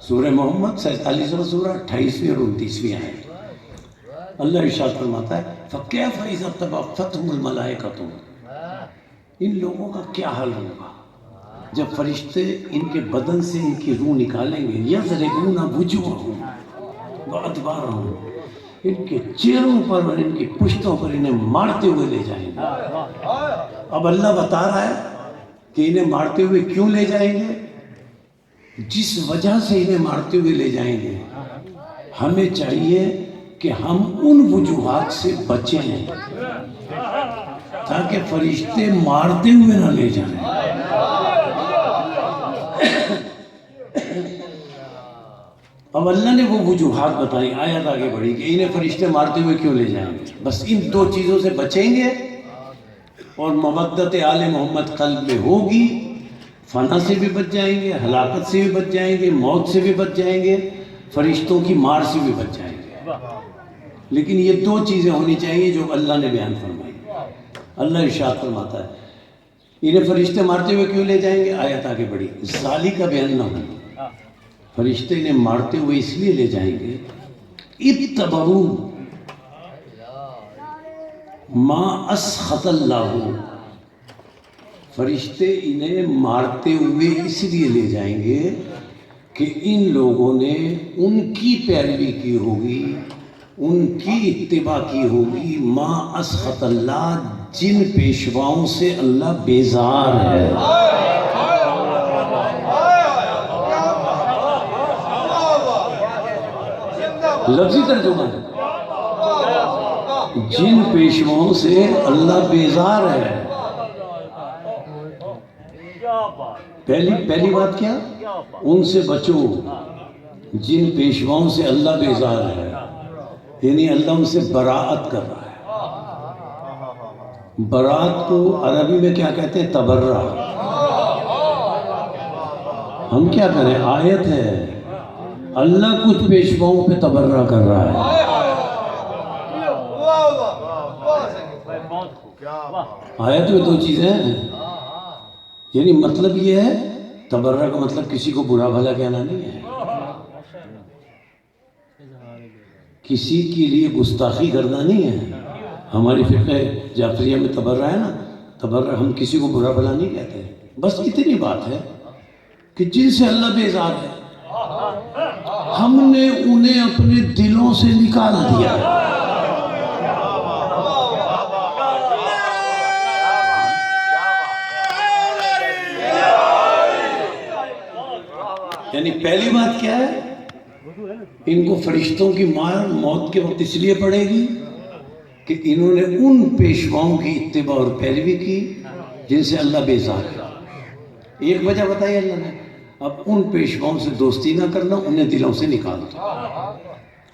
سورہ محمد 47واں سورہ 28ویں اور 29ویں آیت۔ اللہ ارشاد فرماتا ہے فَكَيْفَ إِذَا تَوَفَّتْهُمُ الْمَلَائِكَةُ، ان لوگوں کا کیا حال ہوگا جب فرشتے ان کے بدن سے ان کی روح نکالیں گے، يَضْرِبُونَ وُجُوهَهُمْ وَأَدْبَارَهُمْ، ان کے چہروں پر اور ان کی پشتوں پر انہیں مارتے ہوئے لے جائیں گے۔ اب اللہ بتا رہا ہے کہ انہیں مارتے ہوئے کیوں لے جائیں گے، جس وجہ سے انہیں مارتے ہوئے لے جائیں گے۔ ہمیں چاہیے کہ ہم ان وجوہات سے بچیں، تاکہ فرشتے مارتے ہوئے نہ لے جائیں۔ اب اللہ نے وہ وجوہات بتائیں، آیت آگے بڑھی کہ انہیں فرشتے مارتے ہوئے کیوں لے جائیں گے؟ بس ان دو چیزوں سے بچیں گے اور مودت آل محمد قلب میں ہوگی، فنا سے بھی بچ جائیں گے، ہلاکت سے بھی بچ جائیں گے، موت سے بھی بچ جائیں گے، فرشتوں کی مار سے بھی بچ جائیں گے۔ لیکن یہ دو چیزیں ہونی چاہیے جو اللہ نے بیان فرمائی۔ اللہ ارشاد فرماتا ہے انہیں فرشتے مارتے ہوئے کیوں لے جائیں گے؟ آیت آگے بڑھی، ذالک بأنہم، فرشتے انہیں مارتے ہوئے اس لیے لے جائیں گے، اتبعوا ما اسخط اللہ، فرشتے انہیں مارتے ہوئے اس لیے لے جائیں گے کہ ان لوگوں نے ان کی پیروی کی ہوگی، ان کی اتباع کی ہوگی، ما اسخط اللہ، جن پیشواؤں سے اللہ بیزار ہے۔ لفظی ترجمہ ہے، جن پیشواؤں سے اللہ بیزار ہے۔ پہلی بات کیا؟ ان سے بچو جن پیشواؤں سے اللہ بیزار ہے، یعنی اللہ ان سے براءت کر رہا ہے۔ براءت کو عربی میں کیا کہتے ہیں؟ تبرہ۔ ہم کیا کریں؟ آیت ہے، اللہ کچھ پیشواؤں پہ تبرہ کر رہا ہے۔ آیت میں دو چیزیں ہیں، یعنی مطلب یہ ہے، تبرہ کا مطلب کسی کو برا بھلا کہنا نہیں ہے، کسی کے لیے گستاخی کرنا نہیں ہے۔ ہماری فقہ جعفریہ میں تبرہ ہے نا، تبرہ ہم کسی کو برا بھلا نہیں کہتے، بس اتنی بات ہے کہ جن سے اللہ بیزار ہے ہم نے انہیں اپنے دلوں سے نکال دیا ہے۔ یعنی پہلی بات کیا ہے؟ ان کو فرشتوں کی مار موت کے وقت اس لیے پڑے گی کہ انہوں نے ان پیشواؤں کی اتباع اور پیروی کی جن سے اللہ بیزار ہے۔ ایک وجہ بتائی اللہ نے، اب ان پیشواؤں سے دوستی نہ کرنا، انہیں دلوں سے نکال دو۔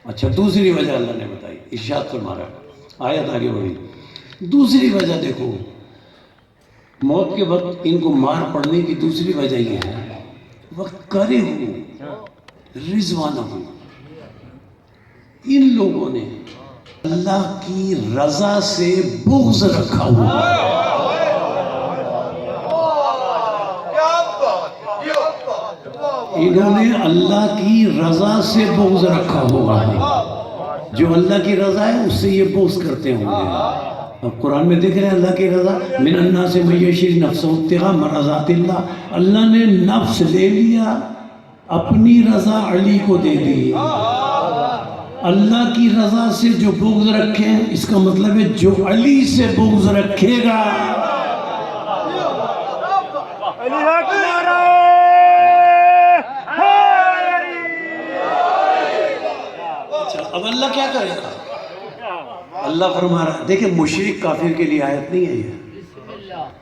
اچھا، دوسری وجہ اللہ نے بتائی، ارشاد فرما رہا، آیت آگے بڑھی، دوسری وجہ دیکھو، موت کے وقت ان کو مار پڑنے کی دوسری وجہ یہ ہے، وقت کرے ہو رضوانہ ہو، ان لوگوں نے اللہ کی رضا سے بغض رکھا ہوا ہے۔ انہوں نے اللہ کی رضا سے بغض رکھا ہوا ہے، جو اللہ کی رضا ہے اس سے یہ بغض کرتے ہوں گے۔ اب قرآن میں دیکھ رہے ہیں اللہ کی رضا، من الناس من یشری نفسہ ابتغاء مرضات اللہ، اللہ نے نفس لے لیا، اپنی رضا علی کو دے دی۔ اللہ کی رضا سے جو بغض رکھے، اس کا مطلب ہے جو علی سے بغض رکھے گا۔ اب اللہ کیا کرے گا؟ اللہ فرما رہا ہے، دیکھیں مشرک کافر کے لیے آیت نہیں ہے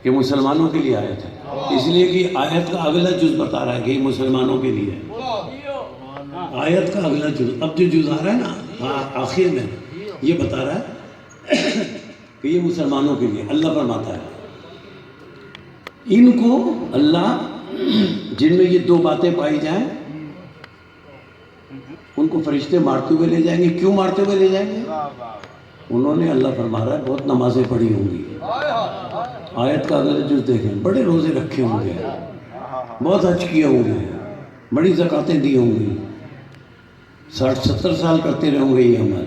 یہ مسلمانوں کے لیے آیت ہے، اس لیے کہ آیت کا اگلا جز بتا رہا ہے کہ یہ مسلمانوں کے لیے ہے۔ آیت کا اگلا جز، اب جو جز آ رہا ہے نا آخر میں، یہ بتا رہا ہے کہ یہ مسلمانوں کے لیے۔ اللہ فرماتا ہے ان کو اللہ جن میں یہ دو باتیں پائی جائیں ان کو فرشتے مارتے ہوئے لے جائیں گے۔ کیوں مارتے ہوئے لے جائیں گے؟ انہوں نے، اللہ فرما رہا ہے، بہت نمازیں پڑھی ہوں گی۔ آیت کا اگلا جز دیکھیں، بڑے روزے رکھے ہوں گے، بہت حج کیے ہوں گے، بڑی زکاتیں دی ہوں گی، 60-70 سال کرتے رہے ہوں گے یہ عمل،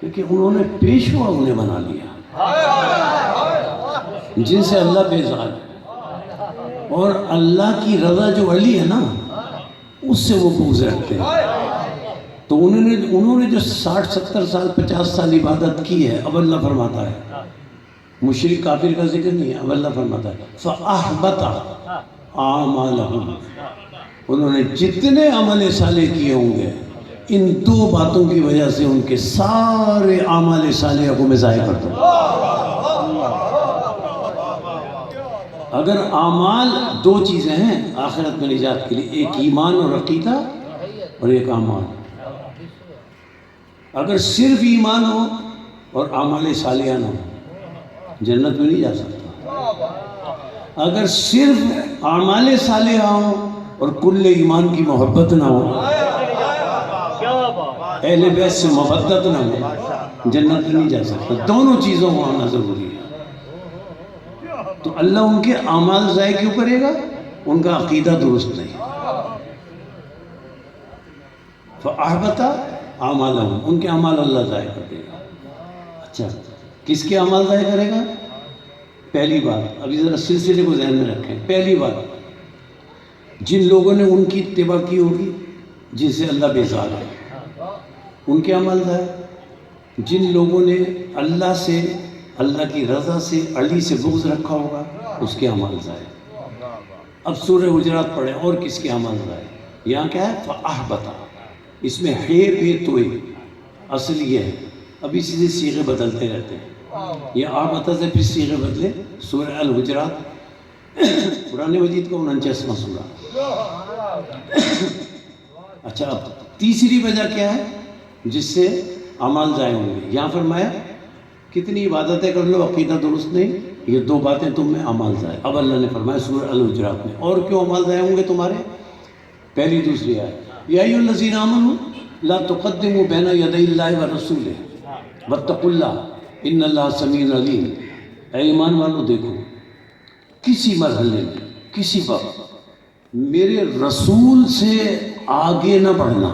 لیکن انہوں نے پیشوا انہیں بنا لیا جن سے اللہ بیزار ہے، اور اللہ کی رضا جو علی ہے نا اس سے وہ بغض رکھتے ہیں۔ تو انہوں نے جو 60-70 سال 50 سال عبادت کی ہے، اب اللہ فرماتا ہے، مشرک کافر کا ذکر نہیں ہے، اب اللہ فرماتا ہے فَأَحْبَطَ أَعْمَالَهُمْ، انہوں نے جتنے عمل صالح کیے ہوں گے ان دو باتوں کی وجہ سے ان کے سارے اعمال صالحہ کو میں ضائع کر دوں۔ اگر اعمال دو چیزیں ہیں آخرت میں نجات کے لیے، ایک ایمان اور عقیدہ اور ایک اعمال۔ اگر صرف ایمان ہو اور اعمال صالحہ نہ ہو جنت میں نہیں جا سکتا۔ اگر صرف اعمال صالحہ ہوں اور کل ایمان کی محبت نہ ہو، اہل بیت سے محبت نہ ہو، جنت میں نہیں جا سکتا۔ دونوں چیزوں کو ہونا ضروری ہے۔ تو اللہ ان کے اعمال ضائع کیوں کرے گا؟ ان کا عقیدہ درست نہیں۔ فَأَحْبَطَ أَعْمَالَهُمْ، ان کے اعمال اللہ ضائع کر دے گا۔ اچھا، کس کے اعمال ضائع کرے گا؟ پہلی بات، ابھی ذرا سلسلے کو ذہن میں رکھیں۔ پہلی بات، جن لوگوں نے ان کی اتباع کی ہوگی جن سے اللہ بیزار ہے، ان کے اعمال ضائع۔ جن لوگوں نے اللہ سے، اللہ کی رضا سے، علی سے بغض رکھا ہوگا، اس کے اعمال ضائع۔ اب سورہ حجرات پڑھیں، اور کس کے اعمال ضائع؟ یہاں کیا ہے؟ فَأَحْبَطَ، اس میں ہے بے توئے، اصل یہ ہے۔ اب اسی سے صیغے بدلتے رہتے ہیں۔ یہ احبط سے پھر صیغے بدلے، سورہ الحجرات قرآن مجید کا 49واں سورہ۔ اچھا، اب تیسری وجہ کیا ہے جس سے اعمال ضائع ہوں گے؟ یہاں فرمایا کتنی عبادتیں کر لو، عقیدہ درست نہیں، یہ دو باتیں تم میں اعمال ضائع۔ اب اللہ نے فرمایا سورہ الحجرات میں، اور کیوں اعمال ضائع ہوں گے تمہارے؟ پہلی دوسری آیت، یا ایھا الذین آمنوا لا تقدموا بین یدی اللہ ورسولہ واتقوا اللہ ان اللہ سمیع علیم۔ اے ایمان والو، دیکھو کسی مرحلے میں، کسی وقت میرے رسول سے آگے نہ بڑھنا۔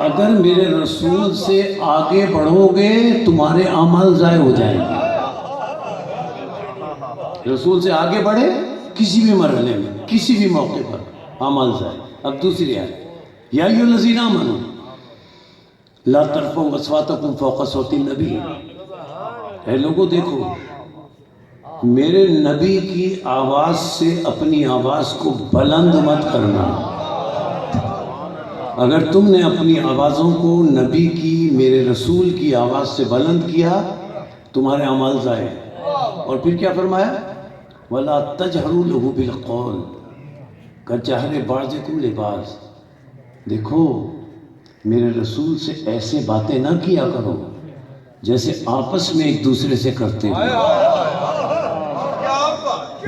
اگر میرے رسول سے آگے بڑھو گے تمہارے اعمال ضائع ہو جائیں گے۔ رسول سے آگے بڑھے کسی بھی مرحلے میں، کسی بھی موقع پر، اعمال ضائع۔ اب دوسری آیت، یا ایھا الذین آمنوا لا ترفعوا اصواتکم فوق صوت النبی۔ اے لوگوں، دیکھو میرے نبی کی آواز سے اپنی آواز کو بلند مت کرنا۔ اگر تم نے اپنی آوازوں کو نبی کی، میرے رسول کی آواز سے بلند کیا، تمہارے اعمال ضائع۔ اور پھر کیا فرمایا؟ وَلَا تَجْهَرُوا لَهُ بِالْقَوْلِ كَجَهْرِ بَعْضِكُمْ لِبَعْضٍ۔ دیکھو میرے رسول سے ایسے باتیں نہ کیا کرو جیسے آپس میں ایک دوسرے سے کرتے ہو،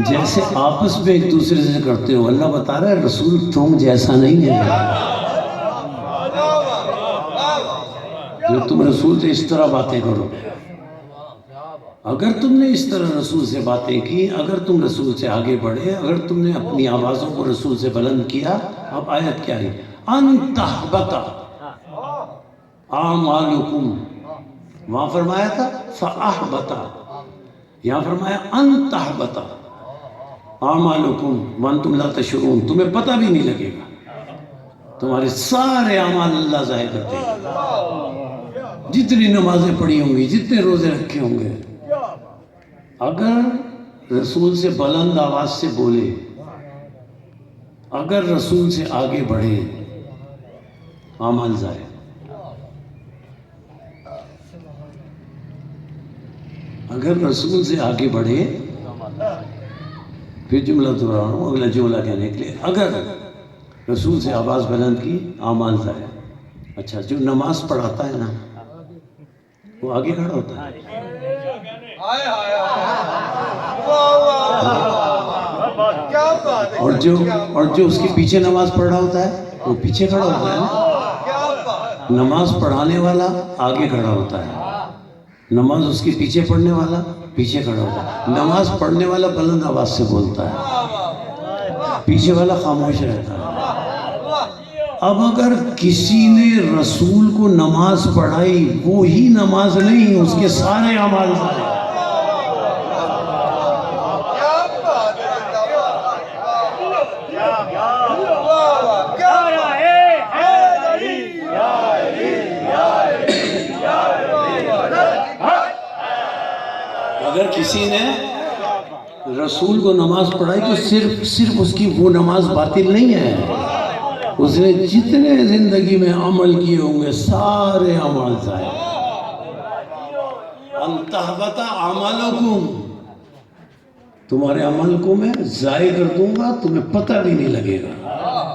جیسے آپس میں ایک دوسرے سے کرتے ہو۔ اللہ بتا رہا ہے رسول تم جیسا نہیں ہے، جو تم رسول سے اس طرح باتیں کرو۔ اگر تم نے اس طرح رسول سے باتیں کی، اگر تم رسول سے آگے بڑھے، اگر تم نے اپنی آوازوں کو رسول سے بلند کیا، اب آیت کیا ہے؟ ان تحبط اعمالکم، وہاں فرمایا تھا فاحبط، یہاں فرمایا ان تحبط اعمالکم وانتم لا تشعرون، تمہیں پتہ بھی نہیں لگے گا، تمہارے سارے اعمال اللہ ضائع کر دے گا۔ جتنی نمازیں پڑھی ہوں گی، جتنے روزے رکھے ہوں گے، اگر رسول سے بلند آواز سے بولے، اگر رسول سے آگے بڑھے، اعمال ضائع۔ اگر رسول سے آگے بڑھے، پھر جملہ دہرا رہا ہوں اگلا جملہ کہنے کے لیے، اگر رسول سے آواز بلند کی، اعمال ضائع۔ اچھا، جو نماز پڑھاتا ہے نا وہ آگے کھڑا ہوتا ہے، اور جو اس کے پیچھے نماز پڑھ رہا ہوتا ہے وہ پیچھے کھڑا ہوتا ہے نا۔ نماز پڑھانے والا آگے کھڑا ہوتا ہے، نماز اس کے پیچھے پڑھنے والا پیچھے کھڑا ہوتا ہے۔ نماز پڑھنے والا بلند آواز سے بولتا ہے، پیچھے والا خاموش رہتا ہے۔ اب اگر کسی نے رسول کو نماز پڑھائی، وہی نماز نہیں، اس کے سارے اعمال ضائع۔ اگر کسی نے رسول کو نماز پڑھائی تو صرف اس کی وہ نماز باطل نہیں ہے، اس نے جتنے زندگی میں عمل کیے ہوں گے سارے اعمال ضائع۔ ان تحبط اعمالکم، تمہارے عمل کو میں ضائع کر دوں گا، تمہیں پتہ بھی نہیں لگے گا۔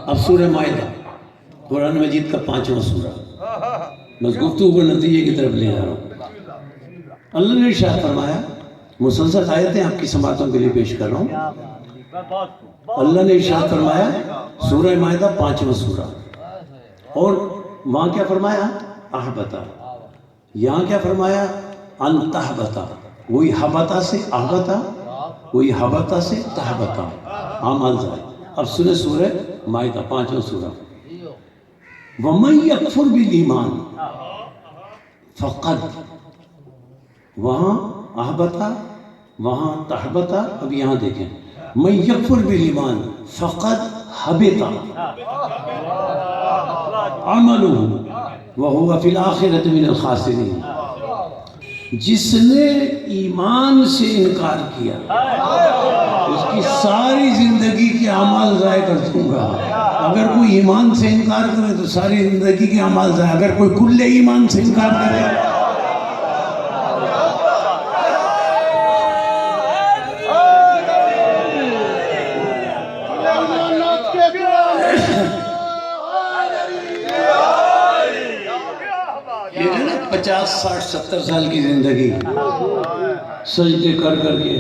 اب سورہ مائدہ قرآن مجید کا 5واں سورہ، بس گفتگو کو نتیجے کی طرف لے جا رہا ہوں۔ اللہ نے ارشاد فرمایا، مسلسل آیتیں آپ کی سماعتوں کے لیے پیش کر رہا ہوں۔ اللہ نے ارشاد فرمایا سورہ مائدہ 5واں سورہ، اور وہاں کیا فرمایا؟ احبتا، یہاں کیا فرمایا؟ ان تحبتا، وہی حبتا سے احبتا، وہی حبتا سے تحبتا، اعمال ضائع۔ اب سنیں سورہ مائدہ 5واں سورہ، وَمَن يَكْفُرْ بِالْإِيمَانِ فَقَدْ، وہاں احبتا وہاں تحبتا، اب یہاں دیکھیں، مَن يَكْفُرْ بِالْإِيمَانِ فَقَدْ حَبِطَ عَمَلُهُ وَهُوَ فِي الْآخِرَةِ مِنَ الْخَاسِرِينَ، جس نے ایمان سے انکار کیا اس کی ساری زندگی کے اعمال ضائع کر دوں گا۔ اگر کوئی ایمان سے انکار کرے تو ساری زندگی کے اعمال ضائع، اگر کوئی کل ایمان سے انکار کرے یہ ہے نا 50 60 70 سال کی زندگی سجدے کر کر کے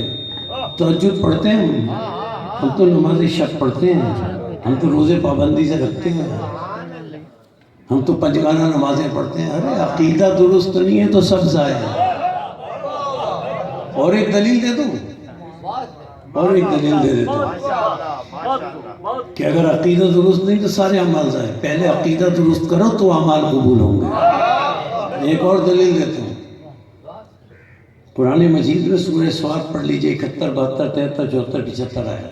تہجد پڑھتے ہیں، ہم تو نماز شب پڑھتے ہیں، ہم تو روزے پابندی سے رکھتے ہیں، ہم تو پنجگانہ نمازیں پڑھتے ہیں۔ ارے عقیدہ درست نہیں ہے تو سب ضائع ہے۔ اور ایک دلیل دے دوں، اور ایک دلیل دے دیتا ہوں کہ اگر عقیدہ درست نہیں تو سارے اعمال ضائع۔ پہلے عقیدہ درست کرو تو اعمال قبول ہوں گے۔ ایک اور دلیل دیتا ہوں، قرآن مجید میں سورہ سواد پڑھ لیجئے، 71 72 73 74 75 آیا۔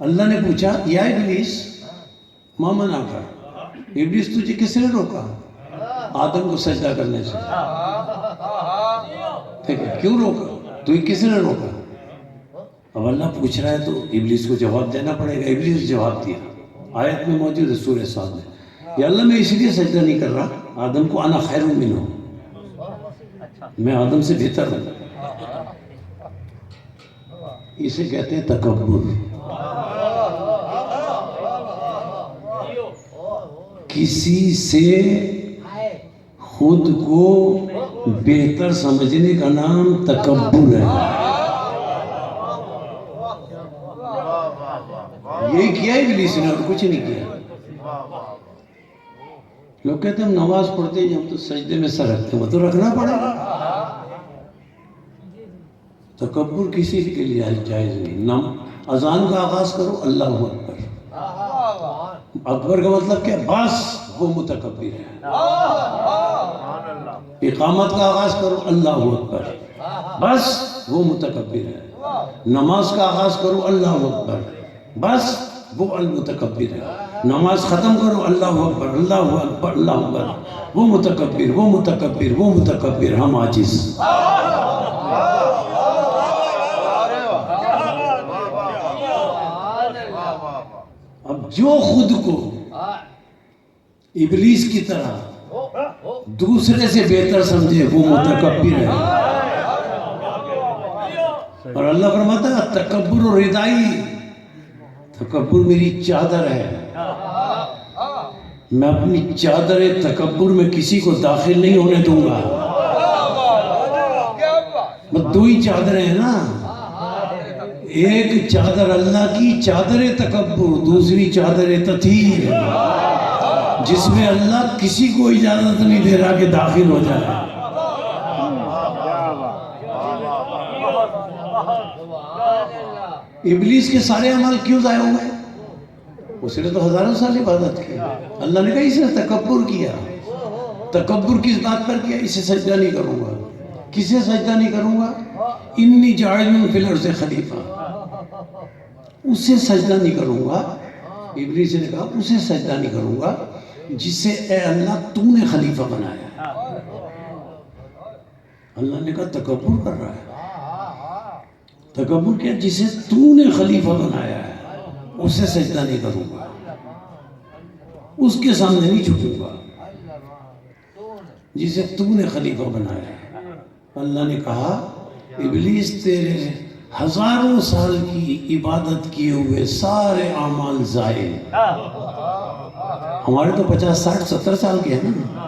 اللہ نے پوچھا، یا ابلیس ما منعک، ابلیس تجھے کس نے روکا آدم کو سجدہ کرنے سے؟ کیوں روکا؟ تجھے کس نے روکا؟ اب اللہ پوچھ رہا ہے تو ابلیس کو جواب دینا پڑے گا۔ ابلیس جواب دیا، آیت میں موجود ہے سورہ سواد میں، یا اللہ میں اس لیے سجدہ نہیں کر رہا آدم کو، انا خیر منہ، میں آدم سے بہتر ہوں۔ اسے کہتے ہیں تکبر۔ کسی سے خود کو بہتر سمجھنے کا نام تکبر ہے۔ یہی کیا ابلیس نے، اور کچھ نہیں کیا۔ لوگ کہتے ہیں ہم نماز پڑھتے ہیں، ہم تو سجدے میں سر رکھتے ہیں، وہ تو رکھنا پڑے گا۔ تکبر کسی کے لیے جائز نہیں۔ اذان کا آغاز کرو اللہ اکبر، اکبر کا مطلب کیا؟ بس وہ متکبر ہے۔ اقامت کا آغاز کرو اللہ اکبر، بس وہ متکبر ہے۔ نماز کا آغاز کرو اللہ اکبر، بس وہ المتکبر ہے۔ نماز ختم کرو اللہ اکبر اللہ اکبر اللہ اکبر، وہ متکبر وہ متکبر وہ متکبر، ہم عاجز۔ اب جو خود کو ابلیس کی طرح دوسرے سے بہتر سمجھے وہ متکبر ہے۔ اور اللہ فرماتا ہے تکبر و ردائی، تکبر میری چادر ہے، میں اپنی چادر تکبر میں کسی کو داخل نہیں ہونے دوں گا۔ بس دو ہی چادریں ہیں نا، ایک چادر اللہ کی چادر تکبر، دوسری چادر تطہیر، جس میں اللہ کسی کو اجازت نہیں دے رہا کہ داخل ہو جائے۔ ابلیس کے سارے عمل کیوں ضائع ہو گئے؟ اس نے تو ہزاروں سال عبادت کی، اللہ نے کہا اس نے تکبر کیا۔ تکبر کس بات پر کیا؟ اسے سجدہ نہیں کروں گا۔ کسے سجدہ نہیں کروں گا؟ انی جاعل فی الارض خلیفہ، اسے سجدہ نہیں کروں گا۔ ابلیس نے کہا اسے سجدہ نہیں کروں گا جسے اے اللہ تو نے خلیفہ بنایا۔ اللہ نے کہا تکبر کر رہا ہے۔ تکبر کیا؟ جسے تو نے خلیفہ بنایا ہے اسے سجدہ نہیں کروں گا، اس کے سامنے نہیں جھکوں گا جسے تو نے خلیفہ بنایا ہے۔ اللہ نے کہا ابلیس تیرے ہزاروں سال کی عبادت کیے ہوئے سارے اعمال ضائع، ہمارے تو 50 60 70 سال کے ہیں نا،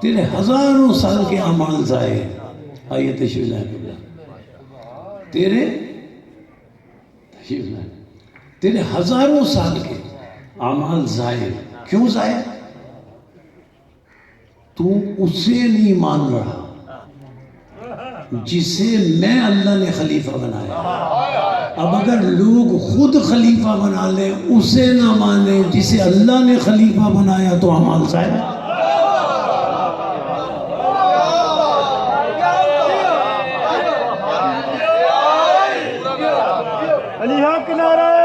تیرے ہزاروں سال کے اعمال ضائع۔ آئیے تشریف لائیں تیرے ہزاروں سال کے اعمال ضائع۔ کیوں ضائع؟ تو اسے نہیں مان رہا جسے میں اللہ نے خلیفہ بنایا۔ اب اگر لوگ خود خلیفہ بنا لیں، اسے نہ مانیں جسے اللہ نے خلیفہ بنایا، تو اعمال ضائع۔ علی حق نعرہ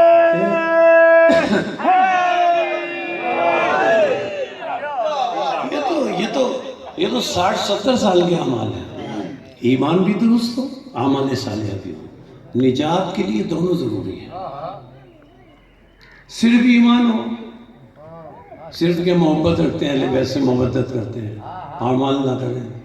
یہ تو 60 70 سال کے اعمال ہیں۔ ایمان بھی درست ہو، اعمال صالحہ بھی ہو، نجات کے لیے دونوں ضروری ہیں۔ صرف ایمان ہو، صرف کہ محبت رکھتے ہیں، اہل بیت سے محبت کرتے ہیں، اعمال نہ کریں،